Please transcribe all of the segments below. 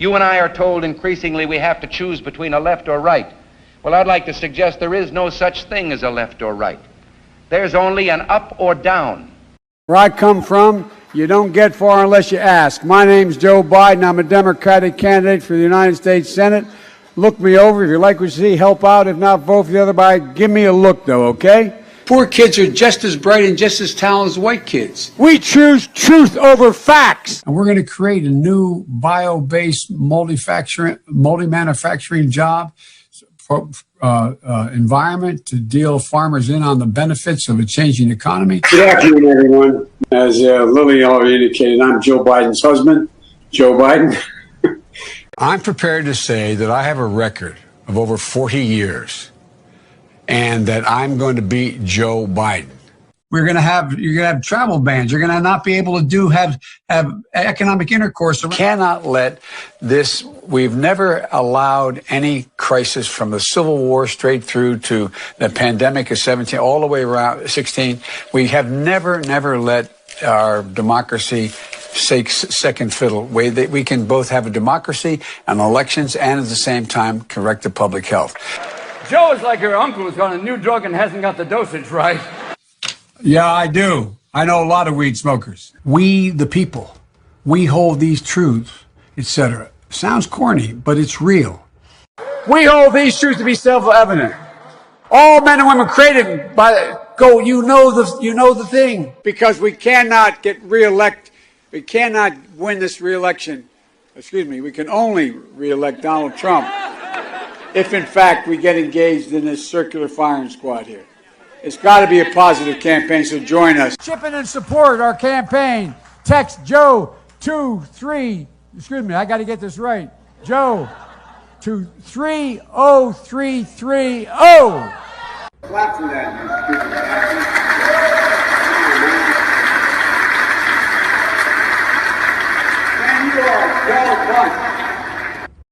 You and I are told increasingly we have to choose between a left or right. Well, I'd like to suggest there is no such thing as a left or right. There's only an up or down. Where I come from, you don't get far unless you ask. My name's Joe Biden. I'm a Democratic candidate for the United States Senate. Look me over. If you like what you see, help out. If not, vote for the other guy. Give me a look, though, okay? Poor kids are just as bright and just as talented as white kids. We choose truth over facts. And we're going to create a new bio-based multi-manufacturing job environment to deal farmers in on the benefits of a changing economy. Good afternoon, everyone. As Lily already indicated, I'm Joe Biden's husband, Joe Biden. I'm prepared to say that I have a record of over 40 years and that I'm going to beat Joe Biden. You're going to have travel bans. You're going to not be able to have economic intercourse. Cannot let this. We've never allowed any crisis from the Civil War straight through to the pandemic of 17, all the way around 16. We have never let our democracy take second fiddle. We can both have a democracy and elections and at the same time correct the public health. Joe is like her uncle who's got a new drug and hasn't got the dosage right. Yeah, I do. I know a lot of weed smokers. We, the people, we hold these truths, etc. Sounds corny, but it's real. We hold these truths to be self-evident. All men and women created by you know the thing. Because we cannot get reelect. We cannot win this reelection. Excuse me. We can only reelect Donald Trump if, in fact, we get engaged in this circular firing squad here. It's got to be a positive campaign, so join us. Chip in and support our campaign. Text Joe to 3. Excuse me, I got to get this right. Joe to 30330. Clap for that.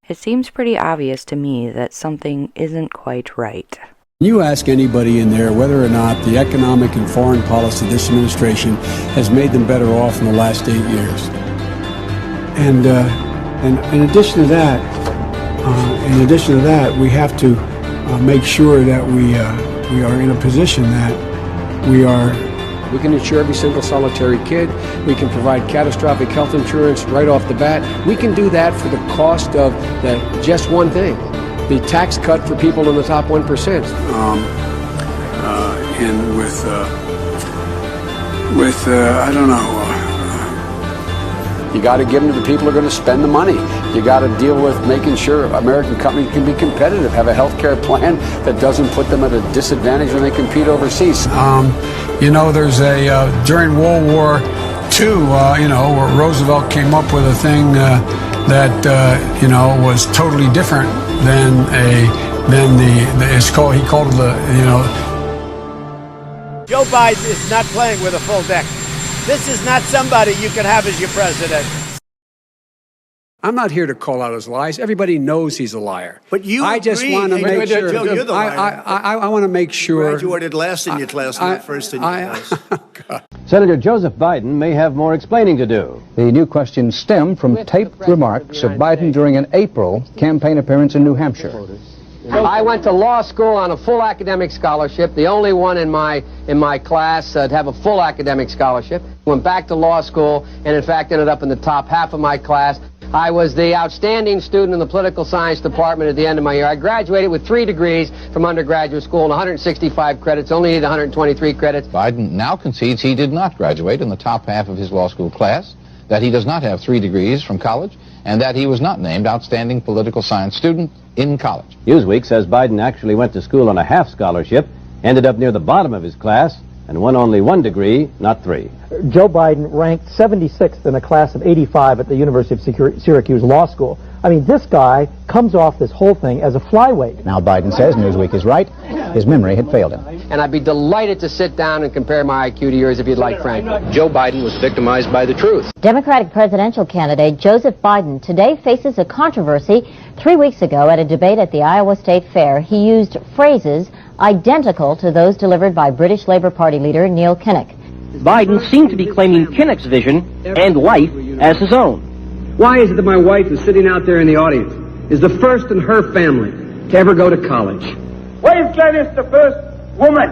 It seems pretty obvious to me that something isn't quite right. You ask anybody in there whether or not the economic and foreign policy of this administration has made them better off in the last 8 years. And in addition to that, we have to make sure that we are in a position that we can insure every single solitary kid. We can provide catastrophic health insurance right off the bat. We can do that for the cost of just one thing. The tax cut for people in the top 1%. And with I don't know, you got to give them to the people who are going to spend the money. You got to deal with making sure American companies can be competitive, have a health care plan that doesn't put them at a disadvantage when they compete overseas. There's during World War II, where Roosevelt came up with a thing that was totally different than he called it Joe Biden is not playing with a full deck. This is not somebody you can have as your president. I'm not here to call out his lies. Everybody knows he's a liar. But I just want to make sure. Joe, you're the liar. I want to make sure. You graduated last in your class, not first in your class. Senator Joseph Biden may have more explaining to do. The new questions stem from taped remarks of Biden during an April campaign appearance in New Hampshire. I went to law school on a full academic scholarship, the only one in my class to have a full academic scholarship. Went back to law school and, in fact, ended up in the top half of my class. I was the outstanding student in the political science department at the end of my year. I graduated with 3 degrees from undergraduate school and 165 credits, only needed 123 credits. Biden now concedes he did not graduate in the top half of his law school class, that he does not have 3 degrees from college, and that he was not named outstanding political science student in college. Newsweek says Biden actually went to school on a half scholarship, ended up near the bottom of his class, and won only 1 degree, not 3. Joe Biden ranked 76th in a class of 85 at the University of Syracuse Law School. I mean, this guy comes off this whole thing as a flyweight. Now Biden says Newsweek is right. His memory had failed him. And I'd be delighted to sit down and compare my IQ to yours if you'd like, Frank. Joe Biden was victimized by the truth. Democratic presidential candidate Joseph Biden today faces a controversy. 3 weeks ago at a debate at the Iowa State Fair, he used phrases identical to those delivered by British Labour Party leader Neil Kinnock. Biden seemed to be claiming Kinnock's vision and life as his own. Why is it that my wife, who's sitting out there in the audience, is the first in her family to ever go to college? Why is Gladys the first woman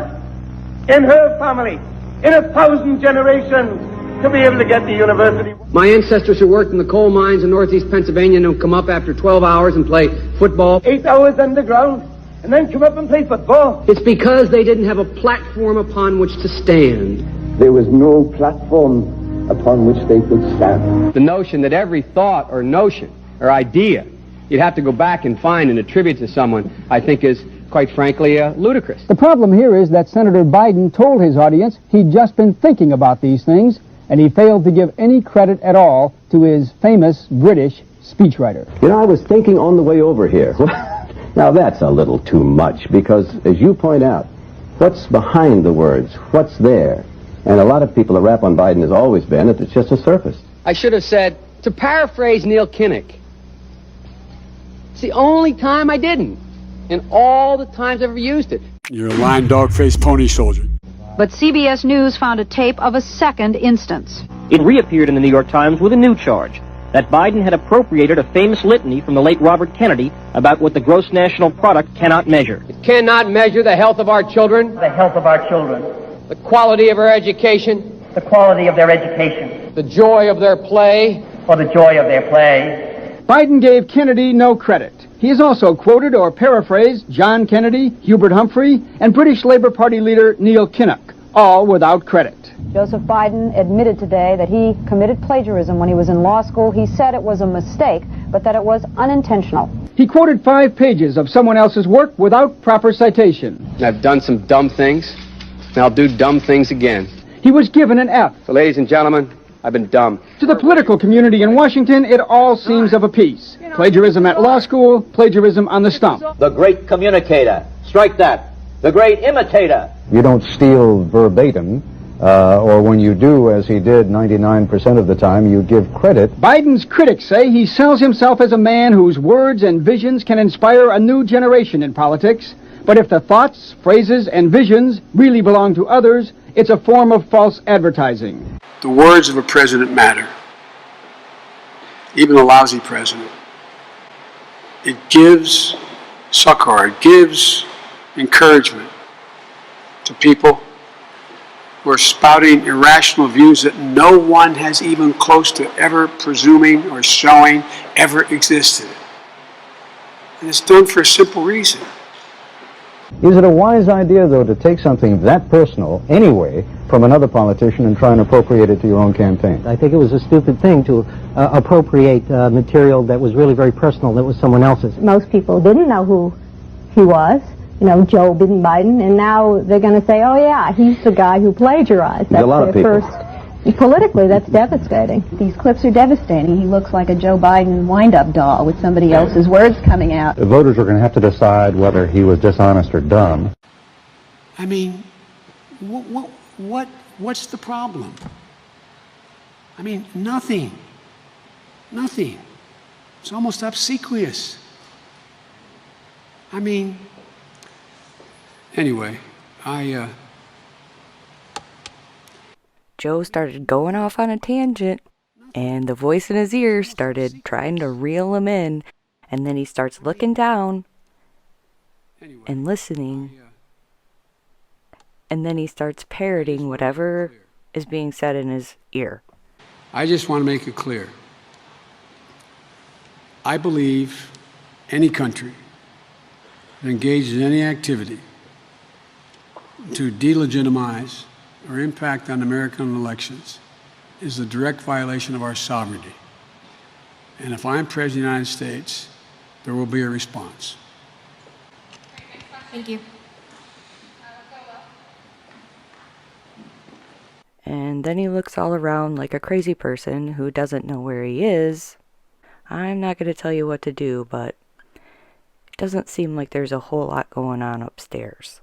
in her family in 1,000 generations to be able to get to university? My ancestors who worked in the coal mines in northeast Pennsylvania don't come up after 12 hours and play football. 8 hours underground and then come up and play football. It's because they didn't have a platform upon which to stand. There was no platform upon which they could stand. The notion that every thought or notion or idea you'd have to go back and find and attribute to someone, I think is, quite frankly, ludicrous. The problem here is that Senator Biden told his audience he'd just been thinking about these things, and he failed to give any credit at all to his famous British speechwriter. You know, I was thinking on the way over here. Now that's a little too much, because as you point out, what's behind the words? What's there? And a lot of people, the rap on Biden has always been that it's just a surface. I should have said, to paraphrase Neil Kinnock, it's the only time I didn't, in all the times I've ever used it. You're a lying dog-faced pony soldier. But CBS News found a tape of a second instance. It reappeared in the New York Times with a new charge, that Biden had appropriated a famous litany from the late Robert Kennedy about what the gross national product cannot measure. It cannot measure the health of our children, The health of our children, the quality of our education, the quality of their education, the joy of their play, or the joy of their play. Biden gave Kennedy no credit. He has also quoted or paraphrased John Kennedy, Hubert Humphrey, and British Labour Party leader Neil Kinnock, all without credit. Joseph Biden admitted today that he committed plagiarism when he was in law school. He said it was a mistake, but that it was unintentional. He quoted 5 pages of someone else's work without proper citation. I've done some dumb things, and I'll do dumb things again. He was given an F. So, ladies and gentlemen, I've been dumb. To the political community in Washington, it all seems of a piece. Plagiarism at law school, plagiarism on the stump. The great communicator. Strike that. The great imitator. You don't steal verbatim, or when you do, as he did 99% of the time, you give credit. Biden's critics say he sells himself as a man whose words and visions can inspire a new generation in politics. But if the thoughts, phrases, and visions really belong to others, it's a form of false advertising. The words of a president matter. Even a lousy president. It gives succor, it gives encouragement to people who are spouting irrational views that no one has even close to ever presuming or showing ever existed. And it's done for a simple reason. Is it a wise idea, though, to take something that personal, anyway, from another politician and try and appropriate it to your own campaign? I think it was a stupid thing to appropriate material that was really very personal, that was someone else's. Most people didn't know who he was, you know, Joe Biden, and now they're going to say, oh yeah, he's the guy who plagiarized. That's a lot of people. Politically, that's devastating. These clips are devastating. He looks like a Joe Biden wind-up doll with somebody else's words coming out. The voters are going to have to decide whether he was dishonest or dumb. I mean, what's the problem? I mean, nothing. Nothing. It's almost obsequious. I mean, anyway, Joe started going off on a tangent, and the voice in his ear started trying to reel him in, and then he starts looking down and listening, and then he starts parroting whatever is being said in his ear. I just want to make it clear. I believe any country that engages in any activity to delegitimize or impact on American elections is a direct violation of our sovereignty. And if I'm President of the United States, there will be a response. Thank you. And then he looks all around like a crazy person who doesn't know where he is. I'm not going to tell you what to do, but it doesn't seem like there's a whole lot going on upstairs.